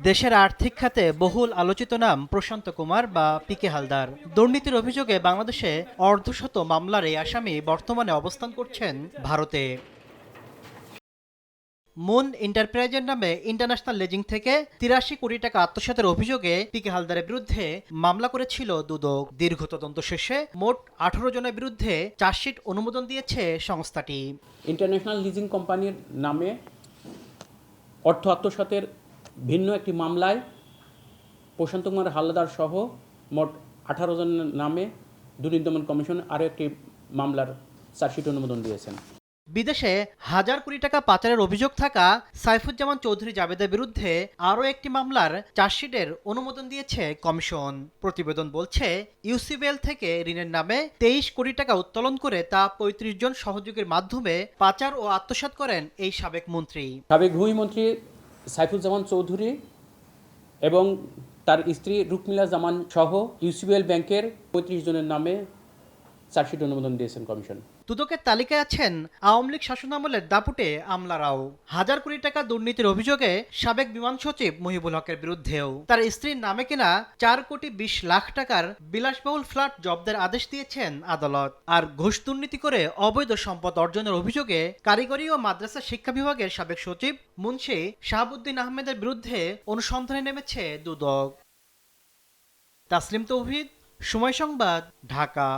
দেশের আর্থিক খাতে বহুল আলোচিত নাম প্রশান্ত কুমার বা পিকে হালদার। দুর্নীতির অভিযোগে বাংলাদেশে অর্ধশত মামলার এই আসামি বর্তমানে অবস্থান করছেন ভারতে। মুন এন্টারপ্রাইজের নামে ইন্টারন্যাশনাল লেজিং থেকে ৮৩ কোটি টাকা আত্মসাতের অভিযোগে পিকে হালদারের বিরুদ্ধে মামলা করেছিল দুদক। দীর্ঘ তদন্ত শেষে মোট ১৮ জনের বিরুদ্ধে চার্জশিট অনুমোদন দিয়েছে সংস্থাটি। ইন্টারন্যাশনাল লিজিং কোম্পানির নামে অর্থ আত্মসাতের ভিন্ন একটি মামলায় প্রশান্ত কুমার হালদার সহ মোট ১৮ জনের নামে দুর্নীতি দমন কমিশন আরও একটি মামলার চার্জশিট অনুমোদন দিয়েছেন। বিদেশে হাজার কোটি টাকা পাচারের অভিযোগ থাকা সাইফুজ্জামান চৌধুরী জাবেদের বিরুদ্ধে আরও একটি মামলার চার্জশিটের অনুমোদন দিয়েছে কমিশন। প্রতিবেদন বলছে, ইউসিবিএল থেকে ঋণের নামে ২৩ কোটি টাকা উত্তোলন করে তা ৩৫ জন সহযোগীর মাধ্যমে পাচার ও আত্মসাৎ করেন এই সাবেক মন্ত্রী। সাবেক ভূমিমন্ত্রী সাইফুজ্জামান চৌধুরী এবং তার স্ত্রী রুকমিলা জামান সহ ইউসিবিএল ব্যাংকের ৩৫ জনের নামে চার্জশিট অনুমোদন দিয়েছেন কমিশন। দুদকের তালিকায় আছেন আওয়ামী লীগ শাসনামলের দাপুটে আমলারাও। হাজার কোটি টাকা দুর্নীতির অভিযোগে সাবেক বিমান সচিব মহিবুল হকের বিরুদ্ধেও তার স্ত্রীর নামে কেনা ৪,২০,০০,০০০ টাকার বিলাসবহুল ফ্ল্যাট জব্দের আদেশ দিয়েছেন আদালত। আর ঘুষ দুর্নীতি করে অবৈধ সম্পদ অর্জনের অভিযোগে কারিগরি ও মাদ্রাসা শিক্ষা বিভাগের সাবেক সচিব মুন্সি শাহাবুদ্দিন আহমেদের বিরুদ্ধে অনুসন্ধানে নেমেছে দুদক। তাসলিম তৌহিদ, সময় সংবাদ, ঢাকা।